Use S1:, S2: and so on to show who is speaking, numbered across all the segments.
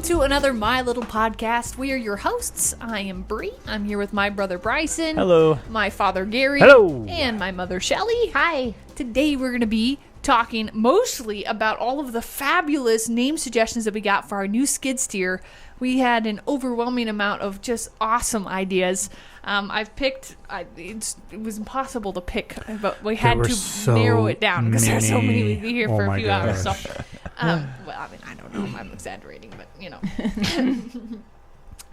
S1: to another My Little Podcast. We are your hosts. I am Bree. I'm here with my brother Bryson.
S2: Hello.
S1: My father Gary.
S2: Hello.
S1: And my mother Shelly.
S3: Hi.
S1: Today we're going to be talking mostly about all of the fabulous name suggestions that we got for our new skid steer. We had an overwhelming amount of just awesome ideas. I've picked, it was impossible to pick, but we had to narrow it down because there's so many. We'd be here for a few hours. So, well, I mean, I don't know. I'm exaggerating, but you know.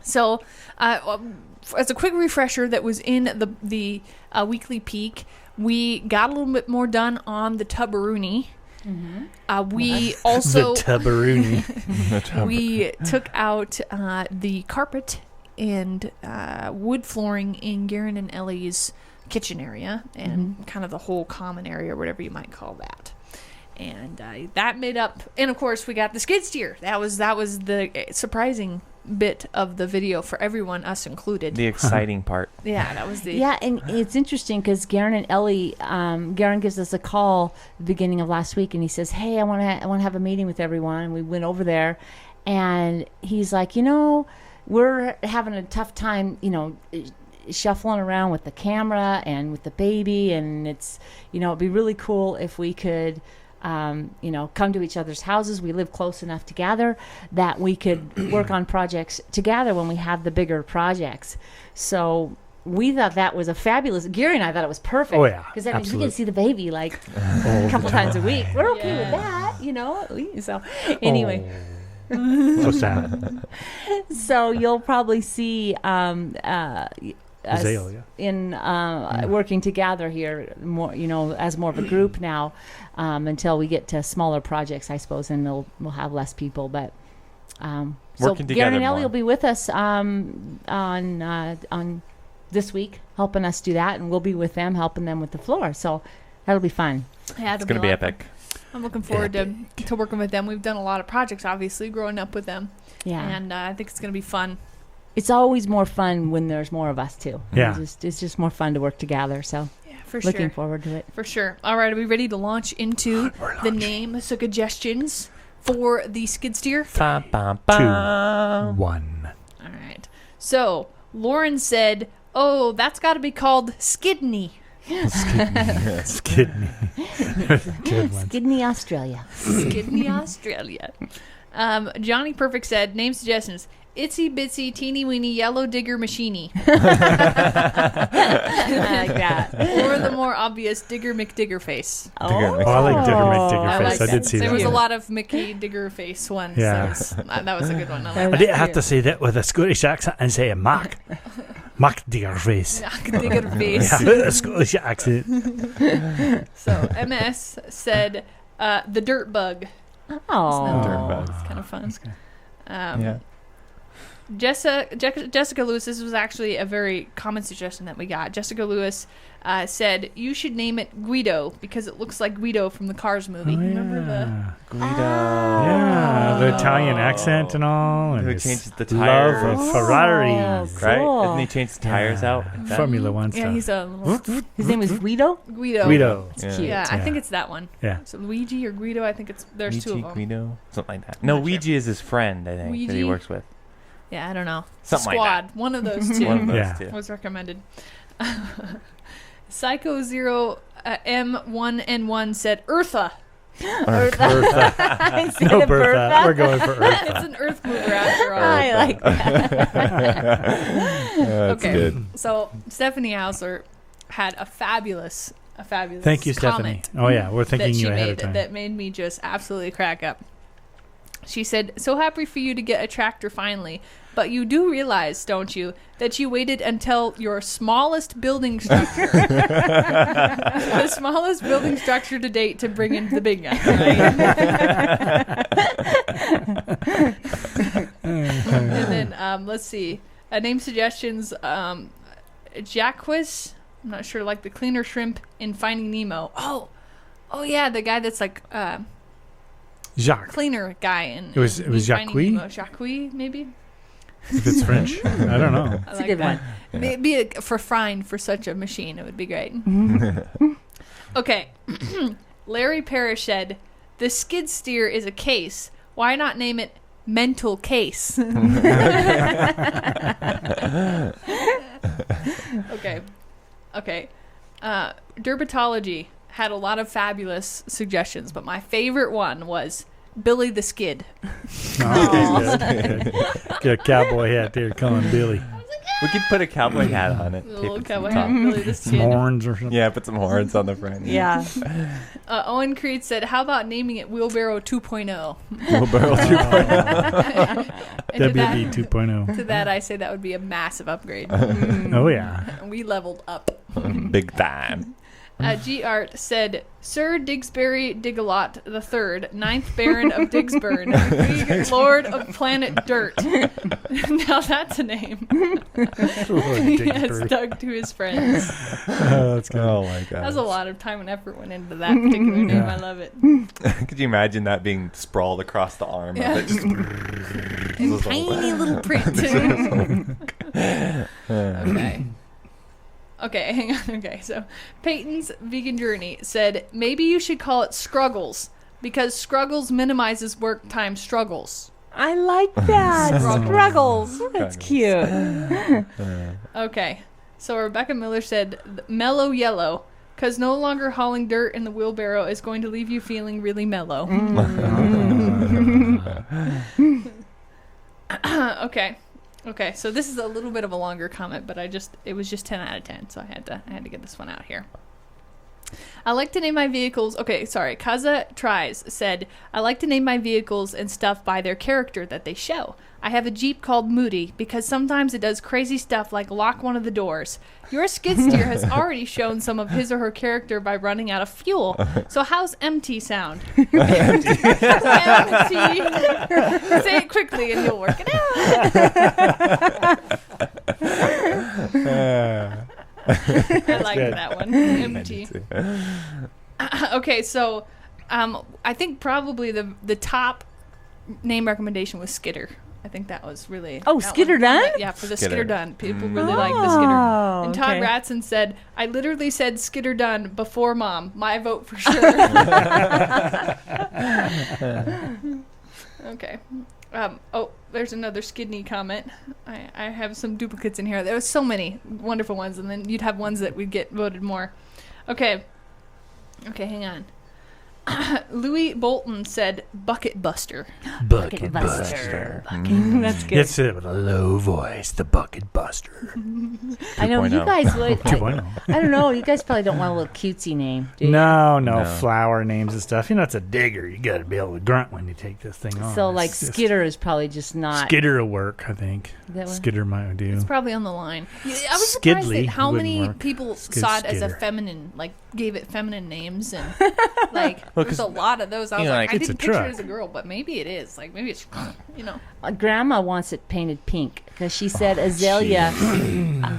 S1: So, as a quick refresher, that was in the weekly peak. We got a little bit more done on the Tubberoonie. Mm-hmm. We also
S2: the Tubberoonie.
S1: We took out the carpet and wood flooring in Garen and Ellie's kitchen area and kind of the whole common area, or whatever you might call that. And that made up. And of course, we got the skid steer. That was the surprising bit of the video for everyone, us included.
S4: The exciting part.
S1: Yeah, that was the.
S3: Yeah, and it's interesting because Garen and Ellie, Garen gives us a call the beginning of last week, and he says, "Hey, I want to have a meeting with everyone." And we went over there, and he's like, we're having a tough time, shuffling around with the camera and with the baby, and it's, it'd be really cool if we could. Come to each other's houses. We live close enough together that we could work on projects together when we have the bigger projects. So we thought that was a fabulous. Gary and I thought it was perfect.
S2: Oh yeah,
S3: because that means we can see the baby a couple times a week. We're okay with that, So anyway.
S2: So sad.
S3: So you'll probably see us in working together here more, as more of a group now, until we get to smaller projects, I suppose, and we'll have less people. But so Garen and Ellie will be with us on this week, helping us do that, and we'll be with them, helping them with the floor. So that'll be fun.
S1: Yeah,
S4: it's going to be epic.
S1: I'm looking forward to working with them. We've done a lot of projects, obviously, growing up with them. Yeah. And I think it's going to be fun.
S3: It's always more fun when there's more of us, too.
S2: Yeah.
S3: It's just more fun to work together, so looking forward to it.
S1: For sure. All right, are we ready to launch into the name suggestions for the skid steer?
S2: 2, 1.
S1: All right. So, Lauren said, that's got to be called Skidney.
S2: Skidney. Good one.
S3: Skidney, Australia.
S1: Skidney, Australia. Johnny Perfect said, name suggestions. Itsy bitsy teeny weeny yellow digger machine-y.
S3: I like that.
S1: Or the more obvious Digger McDigger face.
S2: I like Digger McDigger face. I did see that.
S1: There was a lot of Mickey Digger face ones.
S2: Yeah.
S1: That was a good one.
S2: I didn't have to say that with a Scottish accent and say Mac Digger face.
S1: Mac Digger face.
S2: Yeah, a Scottish accent.
S1: So MS said the dirt bug.
S3: Oh,
S4: dirt bug.
S1: It's kind of fun. Yeah. Jessica Lewis, this was actually a very common suggestion that we got. Jessica Lewis said, you should name it Guido because it looks like Guido from the Cars movie. Remember the
S4: Guido?
S2: Yeah, the Italian accent and all. And
S4: who changes the tires.
S2: Love of Ferraris.
S3: Cool.
S4: Right? Didn't he change the tires out?
S2: Formula One stuff.
S1: Yeah, he's a little...
S3: His name is Guido?
S1: Guido.
S3: It's cute.
S1: Yeah, I think it's that one.
S2: Yeah.
S1: So Luigi or Guido, I think there's
S4: Luigi,
S1: two of them.
S4: Guido? Something like that. No, Luigi is his friend, I think, that he works with.
S1: Yeah, I don't know.
S4: Something
S1: Squad.
S4: like that.
S1: One of those two.
S4: One of those two.
S1: Was recommended. Psycho Zero M1N1 said Eartha.
S2: Eartha. No, Bertha. We're going for Eartha.
S1: It's an earth mover after all.
S3: I like that.
S4: That's good.
S1: So Stephanie Hausler had a fabulous
S2: Thank you, Stephanie. Oh yeah, we're thinking you ahead of time.
S1: That made me just absolutely crack up. She said, so happy for you to get a tractor finally, but you do realize, don't you, that you waited until your smallest building structure, the smallest building structure to date, to bring in the big guy, right? And then, let's see, name suggestions, Jacques, I'm not sure, like the cleaner shrimp in Finding Nemo. Oh yeah, the guy that's like...
S2: Jacques.
S1: Cleaner guy. And
S2: it was Jacques?
S1: Jacques, maybe?
S2: If it's French. I don't know.
S3: It's a good one.
S1: Maybe for frying for such a machine, it would be great. Okay. Larry Parrish said, the skid steer is a case. Why not name it mental case. Okay. Dermatology had a lot of fabulous suggestions, but my favorite one was Billy the Skid.
S2: Oh, good. Get a cowboy hat there, calling Billy.
S4: We could put a cowboy hat on it.
S1: A little cowboy hat, Billy the Skid.
S2: Some horns or something.
S4: Yeah, put some horns on the front.
S3: Yeah.
S1: Owen Creed said, "How about naming it Wheelbarrow 2.0?"
S4: Wheelbarrow 2.0.
S2: WB 2.0.
S1: To that, I say that would be a massive upgrade.
S2: Oh, yeah.
S1: We leveled up.
S4: Big time.
S1: G. Art said, Sir Digsbury Digalot III, 9th Baron of Digsburn, Greek Lord of Planet Dirt. Now that's a name. He has dug to his friends.
S2: Oh, that's good.
S4: Oh, my God.
S1: That's a lot of time and effort went into that particular name.
S2: Yeah.
S1: I love it.
S4: Could you imagine that being sprawled across the arm
S1: Yeah.
S4: of it? Just
S1: In tiny little print. Okay, hang on. Okay, so Peyton's Vegan Journey said, maybe you should call it Scruggles, because Scruggles minimizes work time struggles.
S3: I like that. Struggles. That's cute.
S1: Okay, so Rebecca Miller said, mellow yellow, because no longer hauling dirt in the wheelbarrow is going to leave you feeling really mellow. Okay, so this is a little bit of a longer comment, but it was just 10 out of 10, so I had to get this one out here. I like to name my vehicles. Okay, sorry. Kaza Tries said, I like to name my vehicles and stuff by their character that they show. I have a Jeep called Moody because sometimes it does crazy stuff like lock one of the doors. Your skid steer has already shown some of his or her character by running out of fuel. So how's empty sound? Empty. Say it quickly and you'll work it out. I like that one. Empty. Okay, so I think probably the top name recommendation was Skidder. I think that was really...
S3: Oh, Skidder Dunn?
S1: Yeah, for the Skidder Dunn. People really like the Skidder. And Todd Ratson said, I literally said Skidder Dunn before Mom. My vote for sure. Okay. There's another Skidney comment. I have some duplicates in here. There was so many wonderful ones, and then you'd have ones that would get voted more. Okay, hang on. Louis Bolton said Bucket Buster.
S2: Bucket Buster.
S3: That's good.
S2: It's it with a low voice, the Bucket Buster.
S3: I know you guys would.
S2: 2.0.
S3: I don't know. You guys probably don't want a little cutesy name, do you?
S2: No, flower names and stuff. You know, it's a digger. You got to be able to grunt when you take this thing on.
S3: So, like, Skidder is probably just not.
S2: Skidder will work, I think.
S3: That one?
S2: Skidder might do.
S1: It's probably on the line. I was surprised
S2: Skidley
S1: at how many
S2: work.
S1: people saw it as a
S2: Skidder.
S1: feminine, like gave it feminine names, and like there's a lot of those. I was
S4: you know,
S1: like, I
S2: it's
S1: didn't
S2: a
S1: picture
S2: truck.
S1: it as a girl, but maybe it is. Like maybe it's,
S3: Grandma wants it painted pink because she said azalea.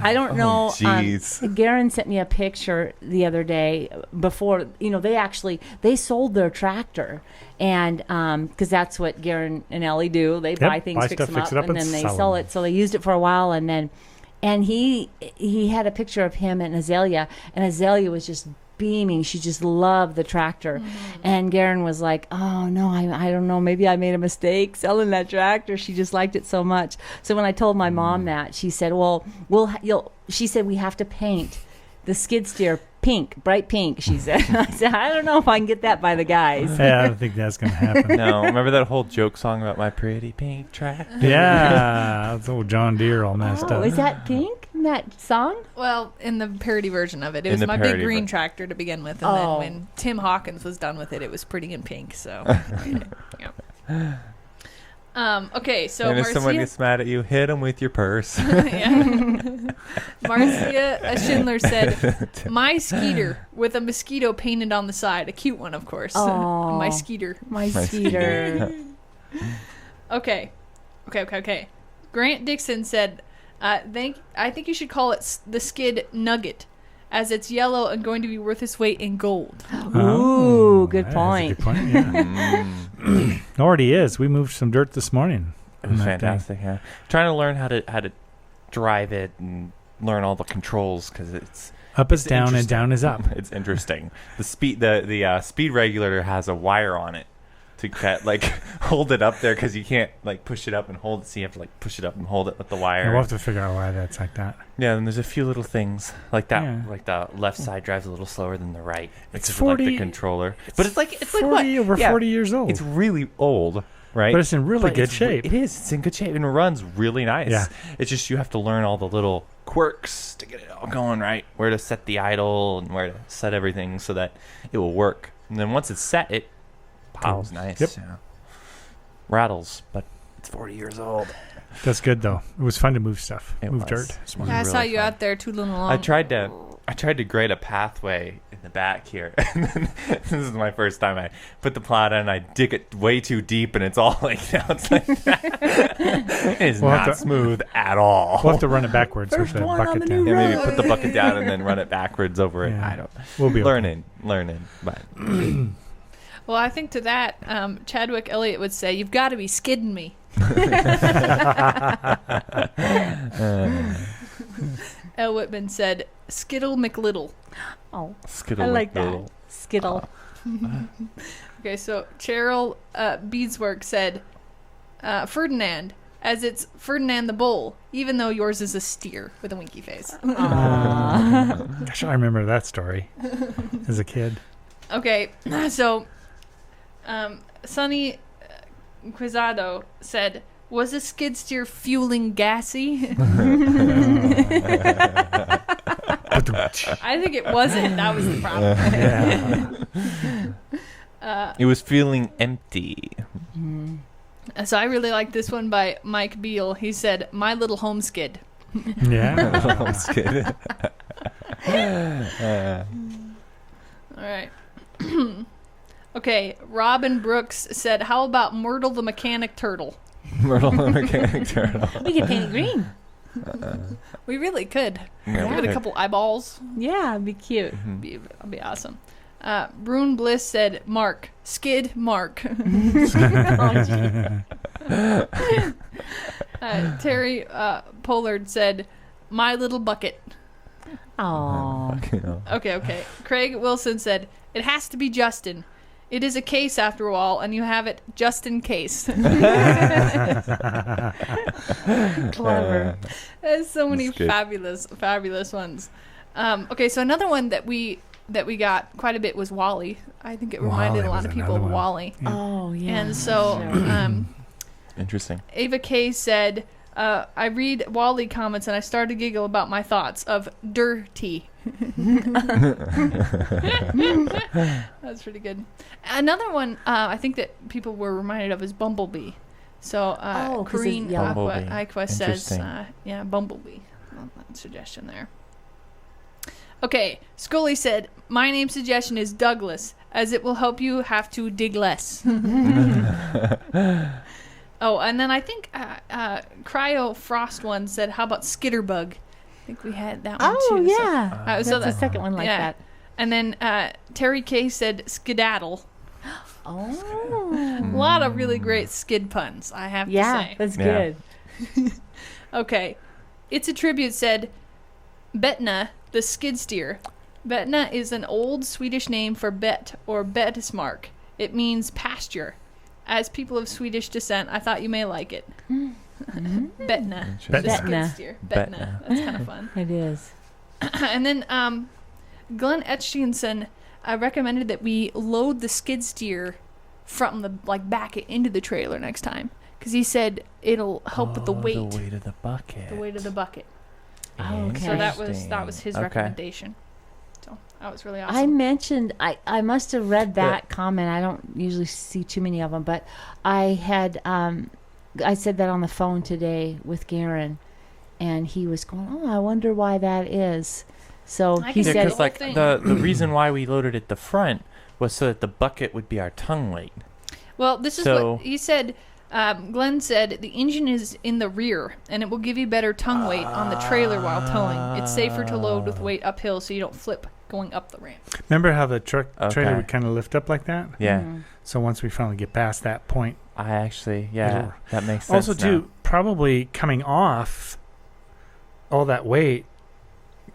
S3: I don't know.
S4: Jeez.
S3: Garen sent me a picture the other day before. They sold their tractor, and because that's what Garen and Ellie do. They buy things,
S2: buy
S3: fix
S2: stuff,
S3: them
S2: fix
S3: up,
S2: it up,
S3: and
S2: and
S3: then they
S2: sell
S3: sell
S2: them.
S3: it. So they used it for a while, and then. And he had a picture of him and Azalea was just beaming. She just loved the tractor. Mm-hmm. And Garen was like, oh, no, I don't know. Maybe I made a mistake selling that tractor. She just liked it so much. So when I told my mom that, she said, she said, we have to paint the skid steer pink, bright pink, she said. I said, I don't know if I can get that by the guys.
S2: Yeah, I don't think that's going to happen.
S4: No, remember that whole joke song about my pretty pink tractor?
S2: Yeah, that's old John Deere all messed up.
S3: Is that pink in that song?
S1: well, in the parody version of it, it was my big green tractor to begin with, and then when Tim Hawkins was done with it, it was pretty in pink. So, yeah. Okay, so
S4: And if
S1: Marcia,
S4: someone gets mad at you, hit them with your purse.
S1: Marcia Schindler said, "My Skeeter with a mosquito painted on the side, a cute one, of course.
S3: Oh.
S1: My Skeeter.
S3: My Skeeter.
S1: Okay. Grant Dixon said, I think you should call it the Skid Nugget, as it's yellow and going to be worth its weight in gold."
S3: Ooh, good
S2: that's
S3: point.
S2: a good point, yeah. It already is. We moved some dirt this morning.
S4: It was fantastic. Yeah, trying to learn how to drive it and learn all the controls because it's
S2: up is down and down is up.
S4: It's interesting. The speed regulator has a wire on it, to like hold it up there because you can't like push it up and hold it. So you have to like push it up and hold it with the wire.
S2: Yeah, we'll have to figure out why that's like that.
S4: Yeah, and there's a few little things like that.
S2: Yeah.
S4: Like the left side drives a little slower than the right.
S2: It's
S4: because of,
S2: 40
S4: like the controller. But it's like
S2: 40,
S4: what?
S2: over
S4: Yeah.
S2: 40 years old.
S4: It's really old, right?
S2: But it's in really
S4: But
S2: good shape.
S4: It is. It's in good shape and it runs really nice.
S2: Yeah.
S4: It's just you have to learn all the little quirks to get it all going right. Where to set the idle and where to set everything so that it will work. And then once it's set, it pows nice.
S2: Yep.
S4: Yeah. Rattles, but it's 40 years old.
S2: That's good though. It was fun to move stuff.
S4: It
S2: Move
S4: was.
S2: dirt.
S4: It's really
S1: Yeah, I saw you
S4: fun.
S1: out there tootling along.
S4: I tried to grade a pathway in the back here. And then, this is my first time I put the plow down and I dig it way too deep and it's all like now it's like that. It is
S2: We'll have
S4: not
S2: to-
S4: smooth at all.
S2: We'll have to run it backwards with
S3: First
S2: the
S3: one on
S2: bucket
S3: the
S2: down.
S3: new
S4: Yeah, maybe
S3: road.
S4: put the bucket down and then run it backwards over it.
S2: Yeah.
S4: I don't.
S2: We'll be okay.
S4: Learning. But
S1: Well, I think to that, Chadwick Elliott would say, "You've got to be skidding me." El Whitman said, "Skittle McLittle."
S3: Oh,
S4: Skittle
S3: I like that.
S4: McLittle.
S3: Skittle.
S1: Okay, so Cheryl Beadswork said, "Ferdinand, as it's Ferdinand the Bull, even though yours is a steer," with a winky face.
S2: Gosh, I remember that story as a kid.
S1: Okay, so Sonny Quizado said, "Was a skid steer fueling gassy?" I think it wasn't. That was the problem.
S2: Yeah.
S4: It was feeling empty.
S1: So I really like this one by Mike Beal. He said, "My Little Homestead."
S2: Yeah.
S4: I'm just kidding.
S1: All right. Okay, Robin Brooks said, "How about Myrtle the Mechanic Turtle?"
S4: Myrtle the Mechanic Turtle.
S3: We could paint it green.
S1: We really could.
S4: Yeah,
S1: Give it a couple eyeballs.
S3: Yeah, it'd be cute.
S1: That'd be awesome. Brune Bliss said, "Mark. Skid Mark." Terry Pollard said, "My Little Bucket."
S3: Oh,
S1: Okay. Craig Wilson said, "It has to be Justin. It is a case after all, and you have it just in case."
S3: clever.
S1: There's so many
S4: That's good.
S1: fabulous ones. Okay, so another one that we got quite a bit was Wally. I think it reminded
S2: Wally
S1: a lot
S2: was
S1: of people of
S2: another one.
S1: Wally.
S3: Oh, yeah.
S1: And so
S4: Interesting.
S1: Ava K said, "I read Wally comments and I started to giggle about my thoughts of dirty." That's pretty good. Another one I think that people were reminded of is Bumblebee. So
S3: 'cause
S1: Corrine
S3: it's yellow.
S1: Aqua says,
S4: Interesting.
S1: Bumblebee. Well, that suggestion there. Okay, Scully said, "My name suggestion is Douglas, as it will help you have to dig less." Oh, and then I think Cryo Frost one said, "How about Skitterbug?" I think we had that one
S3: Oh,
S1: too.
S3: yeah.
S1: So,
S3: That's
S1: so
S3: the
S1: that,
S3: second one like
S1: yeah.
S3: that.
S1: And then Terry K said Skedaddle.
S3: Oh.
S1: A lot of really great skid puns, I have to
S3: Yeah,
S1: say.
S3: that's
S4: Yeah.
S3: good.
S1: Okay. It's a Tribute said, "Betna, the skid steer." Betna is an old Swedish name for bet or betesmark. It means pasture. As people of Swedish descent, I thought you may like it. Betna, the
S2: Betna.
S1: skid steer. Betna. That's kind of fun.
S3: It is.
S1: And then Glenn Etchinson recommended that we load the skid steer from the back into the trailer next time, because he said it'll help with the weight.
S4: The weight of the bucket.
S1: The weight of the bucket.
S3: Oh, okay.
S1: So that was his
S4: Okay.
S1: recommendation. So that was really awesome.
S3: I mentioned, I must have read that comment. I don't usually see too many of them, but I had, I said that on the phone today with Garen, and he was going, "Oh, I wonder why that is." So
S1: I
S3: he
S1: can see
S3: said,
S1: the whole thing.
S4: the reason why we loaded at the front was so that the bucket would be our tongue weight.
S1: Well, this is
S4: So-
S1: what he said. Glenn said the engine is in the rear, and it will give you better tongue weight on the trailer while towing. It's safer to load with weight uphill, so you don't flip going up the ramp.
S2: Remember how the trailer
S4: Okay.
S2: would kind of lift up like that?
S4: Yeah.
S2: So once we finally get past that point.
S4: I actually, yeah,
S2: It'll-
S4: that makes sense.
S2: Also, too, probably coming off all that weight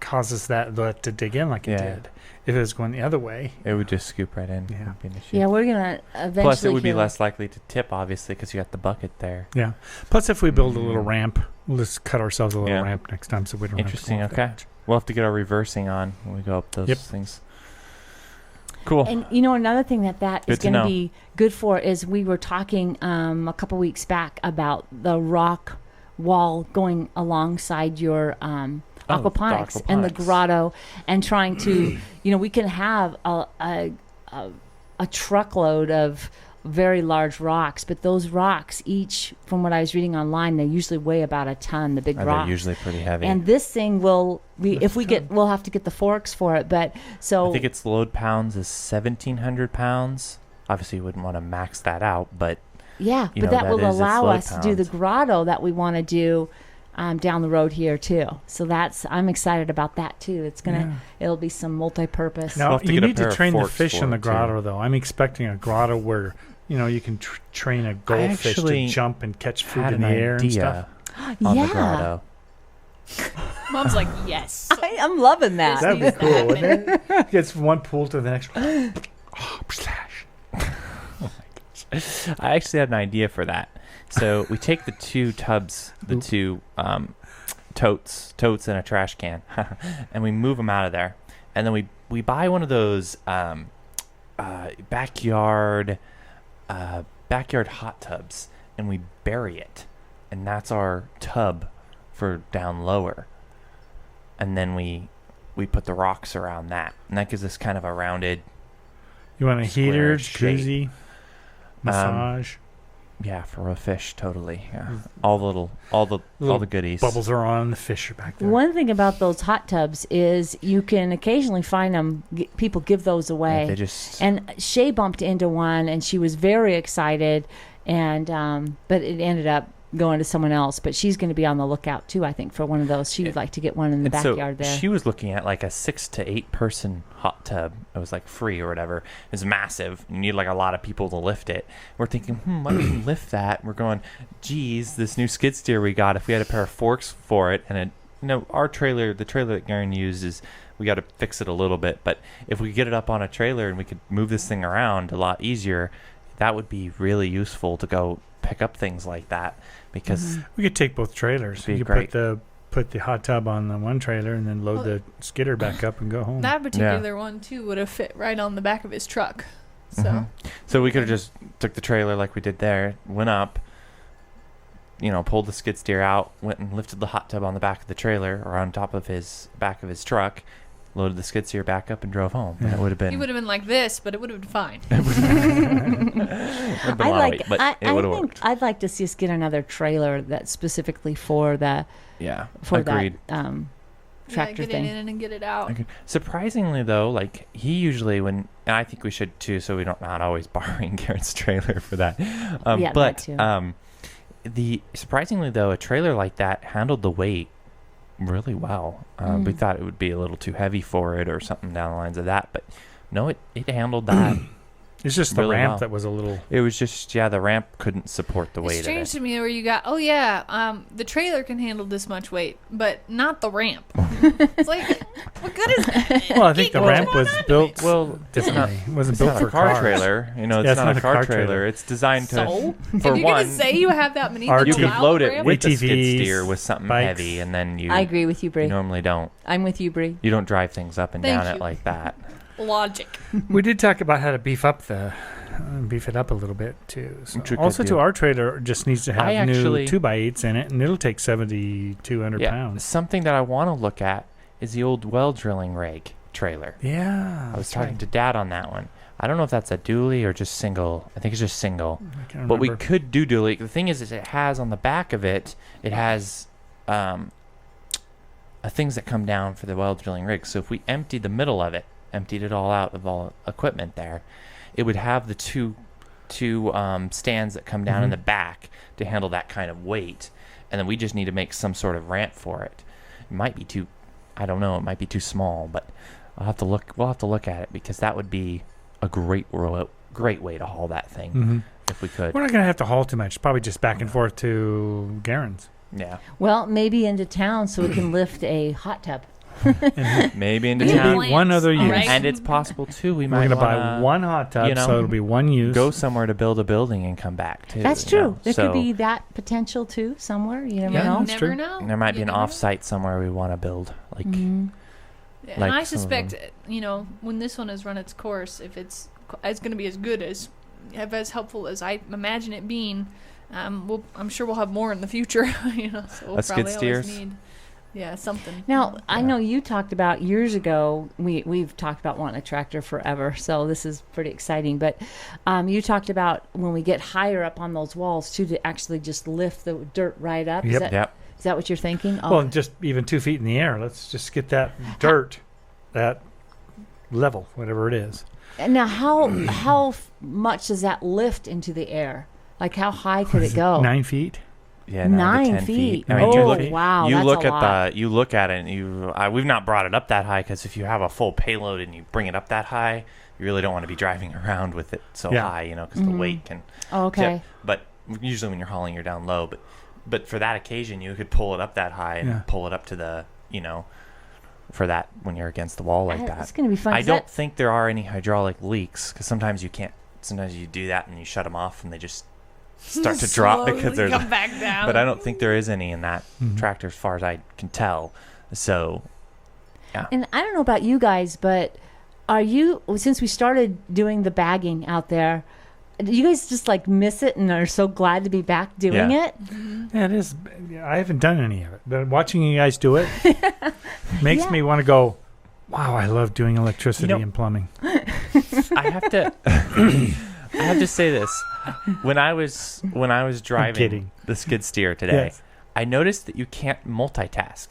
S2: causes that to dig in like it did. If it was going the other way,
S4: it would just scoop right in.
S2: Yeah.
S4: Be an issue.
S3: Yeah, we're gonna eventually.
S4: Plus, it would be less likely to tip, obviously, because you got the bucket there.
S2: Yeah. Plus, if we build a little ramp, we'll just cut ourselves a little ramp next time, so we don't.
S4: Interesting.
S2: Have to go
S4: Okay. We'll have to get our reversing on when we go up those things. Cool.
S3: And another thing that is going to be good for is we were talking a couple weeks back about the rock wall going alongside your aquaponics and the grotto, and trying to, we can have a truckload of very large rocks, but those rocks each, from what I was reading online, they usually weigh about a ton, the big rocks.
S4: They're usually pretty heavy.
S3: And this thing we'll have to get the forks for it, but so.
S4: I think its load pounds is 1,700 pounds. Obviously you wouldn't want to max that out, but
S3: yeah, but that will allow us to do the grotto that we want to do down the road here too. So I'm excited about that too. It'll be some multi-purpose.
S2: Now you need to train the fish in the grotto though. I'm expecting a grotto where you can train a goldfish to jump and catch food in the air and stuff.
S4: On the grotto.
S1: Mom's like, yes.
S3: I'm loving that.
S2: That'd be cool, wouldn't it? Gets one pool to the next. Oh, slash.
S4: Oh my gosh. I actually had an idea for that. So we take the two tubs, two totes and a trash can, and we move them out of there. And then we buy one of those backyard hot tubs, and we bury it. And that's our tub for down lower. And then we put the rocks around that. And that gives us kind of a rounded.
S2: You want a heater, jacuzzi, massage?
S4: Yeah, for a fish, totally. Yeah, all the goodies.
S2: Bubbles are on. The fish are back there.
S3: One thing about those hot tubs is you can occasionally find them. People give those away. And Shay bumped into one, and she was very excited, and but it ended up going to someone else. But she's going to be on the lookout too, I think, for one of those. She would like to get one in the backyard there.
S4: She was looking at like a 6 to 8 person hot tub. It was like free or whatever. It was massive. You need like a lot of people to lift it. We're thinking, why don't we lift that? We're going, geez, this new skid steer we got, if we had a pair of forks for it, and our trailer, the trailer that Garen uses, we got to fix it a little bit. But if we get it up on a trailer and we could move this thing around a lot easier, that would be really useful to go pick up things like that, because
S2: we could take both trailers. You could put the hot tub on the one trailer and then load the skidder back up and go home.
S1: That particular one too would have fit right on the back of his truck.
S4: So we could have just took the trailer like we did there, went up, pulled the skid steer out, went and lifted the hot tub on the back of the trailer or on top of his back of his truck, loaded the skid steer back up and drove home. Yeah. It would have been. He
S1: would have been like this, but it would have been fine.
S3: I'd like to see us get another trailer that's specifically for that.
S4: Yeah,
S3: agreed. Tractor
S1: get
S3: thing.
S1: it in and get it out.
S4: Okay. Surprisingly, though, like he usually and I think we should too, so we don't not always borrowing Garrett's trailer for that.
S3: But
S4: that too. Surprisingly though, a trailer like that handled the weight really well. We thought it would be a little too heavy for it or something down the lines of that, but no, it handled that.
S2: It's just the ramp that was a little.
S4: It was just the ramp couldn't support the weight of it.
S1: It's strange to me where you got the trailer can handle this much weight, but not the ramp. It's like, what good is that?
S2: Well, I think the ramp was built differently. It wasn't built for
S4: a car trailer. It's not a car trailer. It's designed to.
S1: If you're gonna say you have that many,
S4: you could load it with
S2: ATVs,
S4: the skid steer with something heavy, and then you.
S3: I agree with you, Bree.
S4: You normally don't.
S3: I'm with you, Bree.
S4: You don't drive things up and down it like that.
S1: Logic.
S2: We did talk about how to beef it up a little bit too. So also, our trailer just needs to have new 2x8s in it, and it'll take 7,200 pounds.
S4: Something that I want to look at is the old well drilling rig trailer.
S2: Yeah,
S4: I was talking to Dad on that one. I don't know if that's a dually or just single. I think it's just single. But we could do dually. The thing is it has on the back of it, it has things that come down for the well drilling rig. So if we emptied the middle of it, emptied it all out of all equipment there, it would have the two stands that come down in the back to handle that kind of weight, and then we just need to make some sort of ramp for it. It might be too, I don't know, it might be too small, but we'll have to look at it, because that would be a great way to haul that thing if we could.
S2: We're not going to have to haul too much, probably just back and forth to Garen's.
S4: Yeah.
S3: Well, maybe into town so we can lift a hot tub.
S4: maybe into town.
S2: One other use.
S1: Right.
S4: And it's possible, too, we're
S2: going to buy one hot tub, so it'll be one use.
S4: Go somewhere to build a building and come back, too.
S3: That's true. There could be that potential, too, somewhere. You never know.
S1: Never know.
S4: And there might be an off-site somewhere we want to build. Like,
S1: and I suspect, when this one has run its course, if it's going to be as good as helpful as I imagine it being, I'm sure we'll have more in the future. So we'll
S4: skid steers.
S1: Need, something.
S3: Now, I know you talked about years ago. We've talked about wanting a tractor forever, so this is pretty exciting. But you talked about when we get higher up on those walls too, to actually just lift the dirt right up.
S2: Yep.
S3: Is that what you're thinking?
S2: Well, just even 2 feet in the air. Let's just get that dirt, that level, whatever it is.
S3: And now, how much does that lift into the air? Like, how high could it go?
S2: 9 feet.
S4: Yeah,
S3: 9
S4: to 10 feet.
S3: I mean, wow!
S4: You
S3: that's
S4: look
S3: a lot.
S4: You look at it, and we've not brought it up that high because if you have a full payload and you bring it up that high, you really don't want to be driving around with it so high, because the weight can.
S3: Oh, okay.
S4: Tip. But usually when you're hauling, you're down low. But for that occasion, you could pull it up that high and pull it up to the, for that when you're against the wall like that.
S3: It's going to be fun.
S4: I don't think there are any hydraulic leaks because sometimes you can't. Sometimes you do that and you shut them off and they just start to drop because there's.
S1: Come back down.
S4: But I don't think there is any in that tractor as far as I can tell. So, yeah.
S3: And I don't know about you guys, but since we started doing the bagging out there, do you guys just miss it and are so glad to be back doing it?
S2: Yeah, it is. I haven't done any of it, but watching you guys do it makes me want to go, wow, I love doing electricity and plumbing.
S4: I have to say this. When I was driving the skid steer today, I noticed that you can't multitask,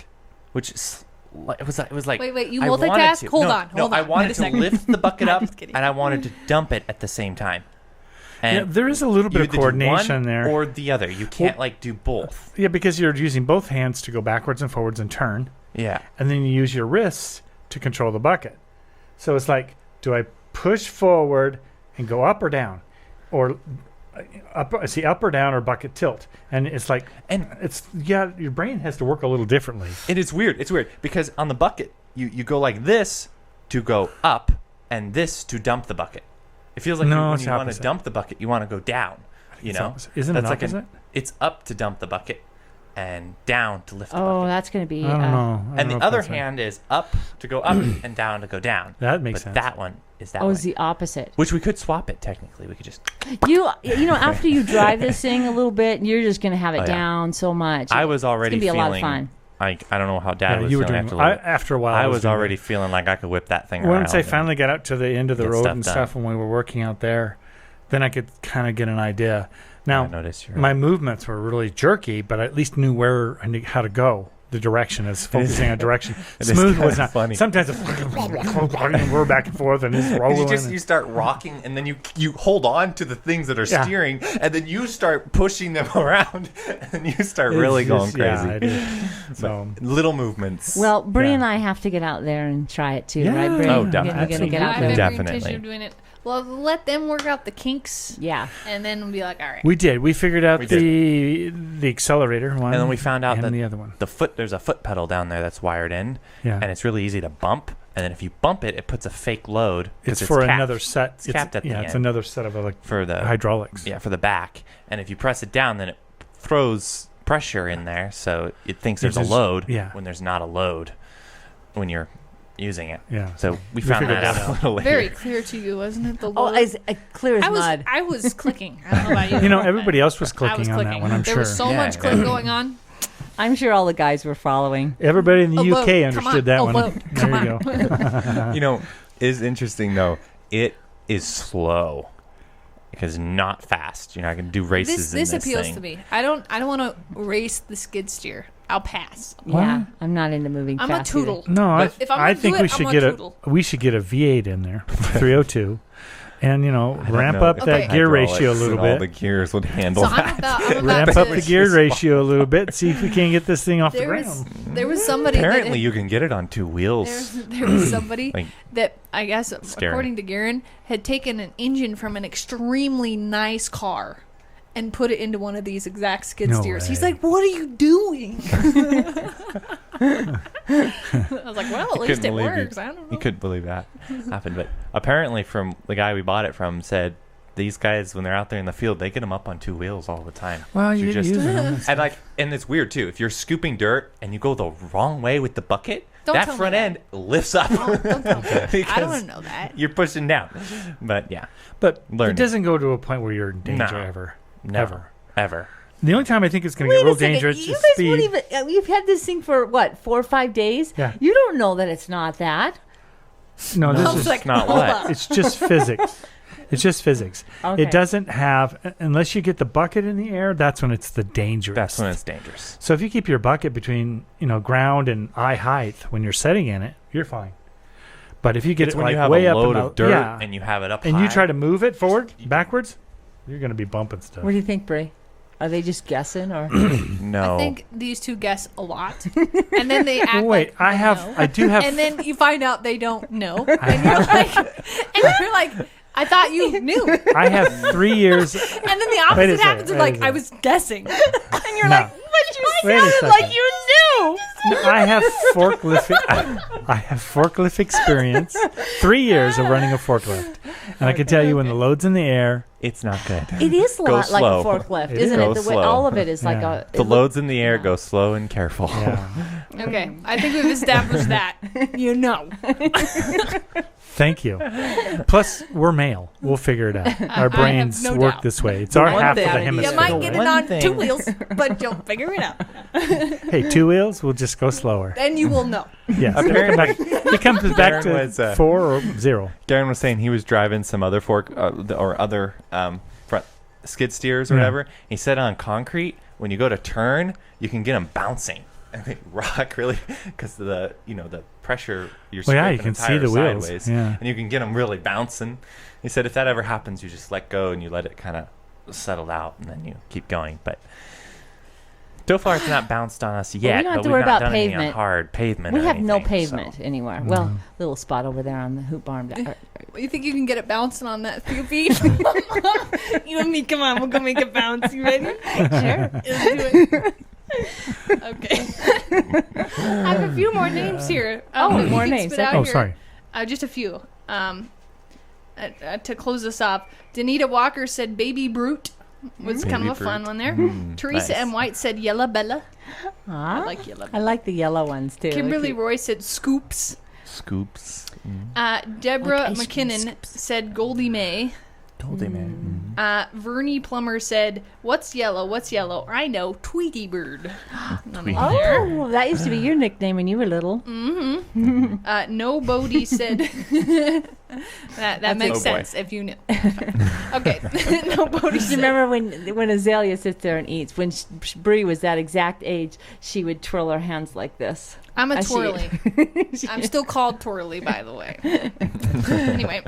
S4: which is it was like
S1: wait, you multitask? Hold on.
S4: I wanted to lift the bucket up and I wanted to dump it at the same time. And
S2: there is a little bit of coordination there.
S4: Or the other. You can't do both.
S2: Yeah, because you're using both hands to go backwards and forwards and turn.
S4: Yeah.
S2: And then you use your wrists to control the bucket. So it's like, do I push forward and go up or down? Or up or down or bucket tilt? And it's like, your brain has to work a little differently.
S4: It is weird. It's weird because on the bucket, you go like this to go up and this to dump the bucket. It feels like when you want to dump the bucket, you want to go down.
S2: Isn't it opposite?
S4: It's up to dump the bucket and down to lift the bucket.
S3: Oh, that's going to be.
S2: I don't know.
S4: And the other hand is up to go up and down to go down.
S2: That makes sense.
S4: But that one is that way.
S3: Oh, it's the opposite.
S4: Which we could swap it technically. We could just.
S3: After you drive this thing a little bit, you're just going to have it down so much.
S4: I was already
S3: feeling. It's going to be
S4: feeling.
S3: A lot of fun.
S4: I don't know how Dad was feeling
S2: after a while.
S4: I was already feeling like I could whip that thing around.
S2: Once I finally got out to the end of the road and stuff when we were working out there, then I could kind of get an idea. Now, my movements were really jerky, but I at least knew how to go. The direction is focusing on direction. Smooth was not
S4: funny.
S2: Sometimes we're back and forth and it's rolling.
S4: You start rocking and then you hold on to the things that are steering and then you start pushing them around and you start really going crazy.
S2: Yeah, so
S4: little movements.
S3: Well, Bree and I have to get out there and try it too, right, Bree?
S4: Oh, definitely.
S3: We're gonna get out there.
S4: Definitely.
S1: Of doing it. Well, let them work out the kinks.
S3: Yeah.
S1: And then we'll be like, all right.
S2: We did. We figured out the accelerator one.
S4: And then we found out that
S2: the other one.
S4: There's a foot pedal down there that's wired in.
S2: Yeah.
S4: And it's really easy to bump. And then if you bump it, it puts a fake load.
S2: It's for another set.
S4: It's capped at the end.
S2: It's another set of
S4: for the
S2: hydraulics.
S4: Yeah, for the back. And if you press it down, then it throws pressure in there. So it thinks there's a load when there's not a load when you're using it.
S2: Yeah.
S4: So we found that out a little later.
S1: Very clear to you, wasn't it? The
S3: load? As clear as mud.
S1: I was clicking. I don't know about you.
S2: Everybody else was clicking on that one, I'm sure.
S1: There was so much click going on.
S3: I'm sure all the guys were following.
S2: Everybody in the UK understood that one. There you
S4: go. Is interesting though. It is slow. Because not fast. You're not going to do races in this thing. This
S1: appeals to me. I don't want to race the skid steer. I'll pass.
S3: Yeah, I'm not into moving fast.
S1: I'm a tootle.
S2: Either. No, I think we should get a V8 in there, 302. And, ramp up that gear ratio a little bit.
S4: All the gears would handle that.
S2: Ramp up the gear ratio a little bit. See if we can't get this thing off the ground.
S1: There was somebody.
S4: Apparently, you can get it on 2 wheels.
S1: There was somebody that, I guess, according to Garen, had taken an engine from an extremely nice car and put it into one of these exact skid steers. He's like, "What are you doing?" I was like, well, at least it works. I don't know.
S4: You couldn't believe that happened. But apparently from the guy we bought it from said these guys, when they're out there in the field, they get them up on 2 wheels all the time.
S2: Well,
S4: So
S2: you
S4: just
S2: use it.
S4: and it's weird too. If you're scooping dirt and you go the wrong way with the bucket,
S1: Don't
S4: that
S1: tell me
S4: front
S1: that.
S4: end lifts up.
S1: Don't tell me that. I don't
S4: Because
S1: want to know that.
S4: You're pushing down. But yeah,
S2: But
S4: Learning.
S2: it doesn't go to a point where you're in danger
S4: No.
S2: ever.
S4: never, ever.
S2: The only time I think it's going to get
S3: Wait
S2: real
S3: a second.
S2: dangerous
S3: You
S2: is
S3: guys
S2: speed.
S3: won't even. You've had this thing for what, 4 or 5 days?
S2: Yeah.
S3: You don't know that it's not that.
S2: No,
S1: I
S2: this
S1: was
S2: is
S1: like,
S4: not
S1: hold
S4: what?
S1: up.
S2: it's just physics. It's just physics.
S3: Okay.
S2: It doesn't have unless you get the bucket in the air. That's when it's the dangerous.
S4: That's when it's dangerous.
S2: So if you keep your bucket between ground and eye height when you're setting in it, you're fine. But if you get
S4: It's
S2: it
S4: when
S2: like
S4: you have
S2: way
S4: a
S2: up
S4: load
S2: in
S4: of
S2: the,
S4: dirt
S2: yeah,
S4: and you have it up
S2: and
S4: high.
S2: you try to move it forward, backwards, you're going to be bumping stuff.
S3: What do you think, Brie? Are they just guessing or?
S4: No.
S1: I think these two guess a lot, and then they act
S2: Well, wait,
S1: like they know.
S2: I do have.
S1: And then you find out they don't know, and you're like, I thought you knew. And
S2: I have 3 years.
S1: then the
S2: Wait a
S1: opposite
S2: second,
S1: happens. You're
S2: wait a
S1: like, I
S2: second.
S1: was guessing, and you're
S2: No.
S1: like, but you
S2: Wait a
S1: sounded
S2: second.
S1: like you knew.
S2: I have forklift experience. 3 years of running a forklift, and I can tell you when the load's in the air.
S4: It's not good.
S3: It is a
S4: Go
S3: lot like a
S4: slow.
S3: forklift,
S2: It
S3: isn't
S4: is.
S3: it?
S4: Go
S3: The way
S4: slow.
S3: all of it is like
S2: Yeah.
S3: a.
S4: The loads in the air go slow and careful.
S2: Yeah.
S1: Okay, I think we've established that. You know.
S2: Thank you. Plus, we're male. We'll figure it out. Our brains
S1: no
S2: work
S1: doubt.
S2: this way. It's our
S3: one
S2: half of
S3: thing-
S2: the
S3: You
S1: You
S2: hemisphere.
S1: might
S4: The
S1: get it
S4: one
S1: on
S4: thing-
S1: 2 wheels, but you'll figure it out.
S2: Hey, 2 wheels. We'll just go slower.
S1: Then you will know.
S2: Yes.
S4: Apparently-
S2: It comes back
S4: Darren
S2: to
S4: was,
S2: 4 or 0.
S4: Darren was saying he was driving some other other front skid steers or
S2: Yeah.
S4: whatever. He said on concrete, when you go to turn, you can get them bouncing and they rock really because of the the pressure you're
S2: Well, yeah, you
S4: scraping
S2: can see
S4: tire
S2: the wheels.
S4: sideways,
S2: Yeah.
S4: and you can get them really bouncing. He said if that ever happens, you just let go and you let it kind of settle out, and then you keep going. But so far, it's not bounced on us yet.
S3: don't have
S4: but
S3: to
S4: we've
S3: worry
S4: not
S3: about
S4: done any on
S3: pavement.
S4: hard pavement.
S3: We
S4: or
S3: have no
S4: anything,
S3: pavement
S4: so.
S3: anywhere. Well, little spot over there on the hoop barn.
S1: You think you can get it bouncing on that few feet? You and me, come on, we'll go make it bounce. You ready?
S3: Sure.
S1: Let's do it. Okay. I have a few more names here.
S3: Oh,
S1: that
S3: more
S1: we can
S3: names,
S1: spit out
S2: Oh,
S1: here.
S2: sorry.
S1: Just a few. To close this up, Danita Walker said Baby Brute was kind of a
S4: Baby
S1: fun
S4: Brute.
S1: one there. Teresa
S4: nice.
S1: M. White said Yella Bella. I
S3: Huh?
S1: like Yella
S3: I
S1: Bella.
S3: like the yellow ones too.
S1: Kimberly Roy said Scoops.
S4: Scoops.
S1: Deborah
S3: Like ice cream
S1: McKinnon
S3: scoops.
S1: said Goldie May.
S4: Told him, man.
S1: Vernie Plummer said, "What's yellow? What's yellow? I know, Tweety Bird."
S4: Tweety.
S3: Oh, that used to be your nickname when you were little.
S1: No Bodie said that makes
S4: Oh, boy.
S1: sense if you knew. Okay, no Bodie
S3: You
S1: said.
S3: remember when Azalea sits there and eats? When Brie was that exact age, she would twirl her hands like this.
S1: I'm a
S3: I see
S1: twirly. I'm still called twirly, by the way. Anyway,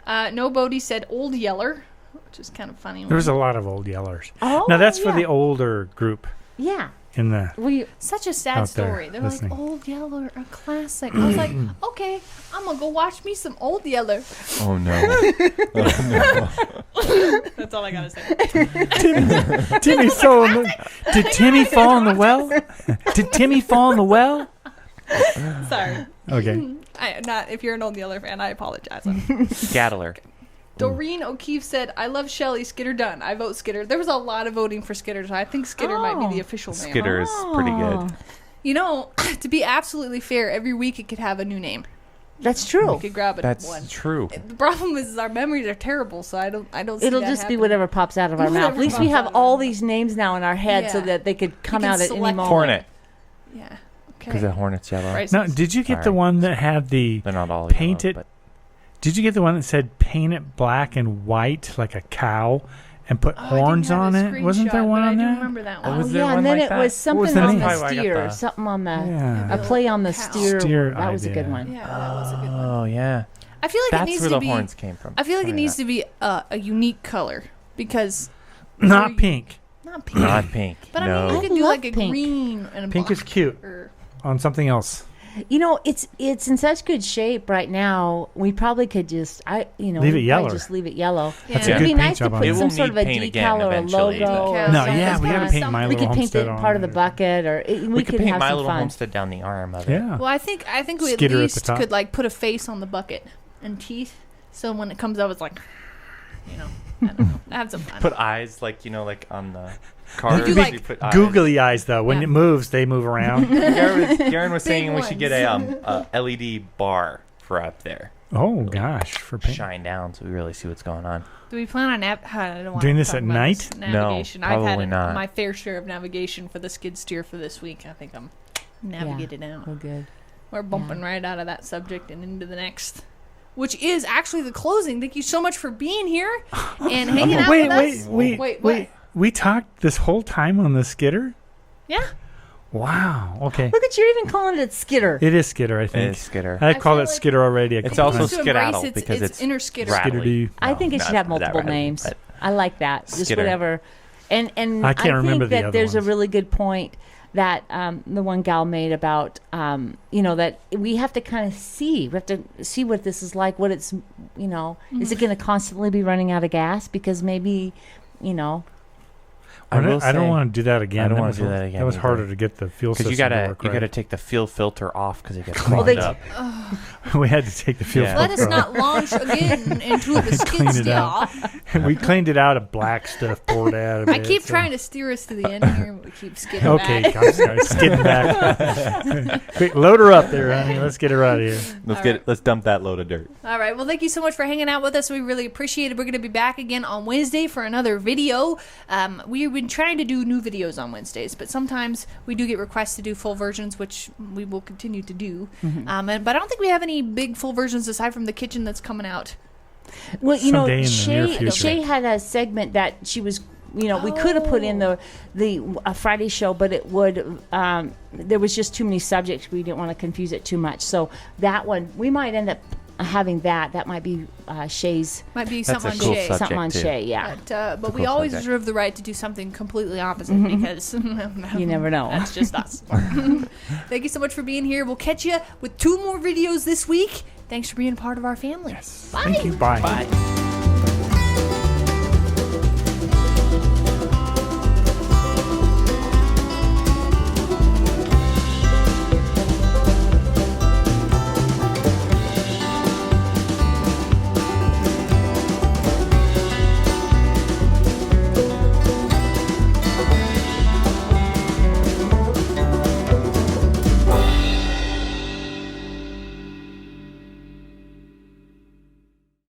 S1: no Bodie said Old Yeller, which is kind of funny.
S2: There was a lot of old yellers.
S3: Oh,
S2: Now, that's for
S3: yeah.
S2: the older group
S3: Yeah.
S2: in the.
S3: We
S1: Such a sad
S2: out there
S1: story. They're
S2: listening.
S1: like, Old Yeller, a classic. I was like, okay, I'm going to go watch me some Old Yeller.
S4: Oh no. Oh no.
S1: That's all I got to say.
S2: Timmy fell in the, did Timmy fall in the well? Did Timmy fall in the well?
S1: Sorry.
S2: Okay.
S1: If you're an Old Yeller fan, I apologize.
S4: Gattler.
S1: Doreen O'Keefe said, I love Shelly. Skitter done. I vote Skitter. There was a lot of voting for Skitter, so I think Skitter might be the official name.
S4: Skitter is pretty
S3: Oh.
S4: good.
S1: You know, to be absolutely fair, every week it could have a new name.
S3: That's true.
S1: We could grab it
S4: That's
S1: one.
S4: true.
S1: The problem is our memories are terrible, so I don't see
S3: It'll
S1: that
S3: just be
S1: happening.
S3: whatever pops out of our mouth. At
S1: Whatever
S3: least we
S1: pops
S3: have
S1: out of our
S3: all
S1: mouth.
S3: these names now in our head so
S1: Yeah.
S3: that they could come
S1: can
S3: out at any
S1: select
S3: moment.
S4: Hornet.
S1: Yeah.
S4: Because
S1: Okay.
S4: the hornet's yellow.
S1: Right.
S2: Now, did you get the
S4: Sorry.
S2: one that had the.
S4: They're not all
S2: Paint
S4: yellow,
S2: it-
S4: but
S2: Did you get the one that said paint it black and white like a cow and put
S1: Oh, I
S2: horns
S1: didn't have
S2: on
S1: a
S2: it? Wasn't there
S1: screenshot,
S2: one
S1: but
S2: on
S1: I do
S2: that?
S1: remember that
S4: Oh,
S1: one.
S4: was
S3: Oh,
S4: there
S3: yeah,
S4: one
S3: and then
S4: like
S3: it
S4: that?
S3: was
S2: was
S3: something
S2: the
S3: on
S2: name?
S3: the
S4: Probably I got
S3: steer.
S4: the-
S3: Something on the.
S2: Yeah.
S3: A play on the
S1: Cow.
S3: steer.
S2: Steer
S3: that was a good
S2: idea.
S3: one.
S1: Yeah, that was a good one.
S4: Oh yeah.
S1: I feel like it
S4: That's
S1: needs
S4: where
S1: to
S4: the
S1: be.
S4: horns came from.
S1: I feel like it needs to be a unique color because
S2: Not pink.
S1: not pink.
S4: Not pink.
S1: But
S4: no.
S1: I mean, you
S3: I
S1: could do
S3: love
S1: like a
S3: pink.
S1: green and a
S2: Pink
S1: black
S2: is cute
S1: or
S2: on something else.
S3: It's in such good shape right now. We probably could just
S2: Leave it yellow.
S3: Just leave it yellow.
S2: That's
S1: Yeah.
S2: a
S3: It'd
S2: good
S3: be
S2: paint
S3: nice to
S2: job on
S3: put
S2: it.
S3: some sort of a
S4: paint again
S3: decal or a
S4: eventually,
S3: logo.
S4: but-
S3: Or
S1: No,
S3: something.
S2: yeah, we gotta paint
S1: something.
S2: My
S3: We
S2: Little
S3: could paint
S2: Homestead
S3: it
S2: on
S3: part of the
S2: it.
S3: bucket, or
S4: We could paint
S3: have
S4: My
S3: some
S4: Little
S3: fun.
S4: Homestead down the arm of it.
S2: Yeah.
S1: Well, I think we
S2: Skidder at
S1: at
S2: the
S1: least
S2: top.
S1: could like put a face on the bucket and teeth, so when it comes up, it's like, I don't know, have some fun.
S4: Put eyes like on the cars.
S1: We do, like,
S4: you put eyes.
S2: Googly eyes, though. When
S1: Yeah.
S2: it moves, they move around.
S4: Garen was
S1: Big
S4: saying we should get
S1: ones.
S4: a LED bar for up there.
S2: Oh, gosh. For paint.
S4: Shine down so we really see what's going on.
S1: Do we plan on I don't wanna
S2: Doing this
S1: talk
S2: at
S1: about
S2: night?
S1: this navigation.
S4: No,
S1: I've had
S4: probably not.
S1: my fair share of navigation for the skid steer for this week. I think I'm navigated out.
S3: Oh, good.
S1: We're bumping right out of that subject and into the next, which is actually the closing. Thank you so much for being here and hanging out with us.
S2: Wait. We talked this whole time on the skidder?
S1: Yeah.
S2: Wow. Okay.
S3: Look at you even calling it skidder.
S2: It is skidder, I think.
S4: It's Skidder.
S2: I
S1: I
S2: call
S1: feel
S2: it
S1: like
S2: skidder already.
S4: It's
S1: It
S4: also
S1: needs to embrace
S4: skedaddle because it's
S1: inner skidder.
S4: rattly.
S2: Skidderdy.
S3: I think it
S4: No,
S3: should have
S4: not that
S3: multiple
S4: rattly,
S3: names.
S4: but-
S3: I like that. Just
S4: Skidder.
S3: whatever. And
S2: I can't remember
S3: think
S2: the
S3: that
S2: other
S3: there's
S2: ones.
S3: a really good point that the one gal made about that we have to kind of see. We have to see what this is like. What it's is it going to constantly be running out of gas? Because maybe
S2: I don't
S4: say-
S2: want to do that again.
S4: I don't wanna
S2: was
S4: do
S2: a-
S4: that again
S2: That was
S4: either.
S2: harder to get the fuel system
S4: Because
S2: to work
S4: you
S2: right.
S4: gotta take the fuel filter off because it gets
S2: Well,
S4: clogged
S3: they-
S4: up.
S2: We had to take the fuel
S4: Yeah.
S1: Let us
S2: filter
S1: not launch again into the skid
S2: Clean it
S1: steer.
S2: out. We cleaned it out of black stuff poured out of it.
S1: I keep
S2: so-
S1: trying to steer us to the end here, but we keep skidding
S2: Okay,
S1: back.
S2: I'm sorry. Skidding back. Quick, load her up there, honey. Let's get her out of here.
S4: Let's dump that load of dirt.
S1: All right. Well, thank you so much for hanging out with us. We really appreciate it. We're going to be back again on Wednesday for another video. We've been trying to do new videos on Wednesdays, but sometimes we do get requests to do full versions, which we will continue to do. But I don't think we have any big full versions aside from the kitchen that's coming out.
S3: Well,
S2: Someday in the near
S3: Shay
S2: future.
S3: had a segment that she was, we could have put in the Friday show, but it would, there was just too many subjects. We didn't want to confuse it too much. So that one, we might end up having that. That might be Shay's,
S1: Might be
S4: That's
S1: something
S4: a
S1: on
S4: cool
S1: Shay.
S4: subject.
S3: something on
S4: too.
S3: Shay, yeah.
S1: But we
S4: cool
S1: always
S4: subject.
S1: reserve the right to do something completely opposite because
S3: You never know.
S1: that's just us. Thank you so much for being here. We'll catch you with 2 more videos this week. Thanks for being part of our family. Bye.
S2: Thank you. Bye.
S4: Bye.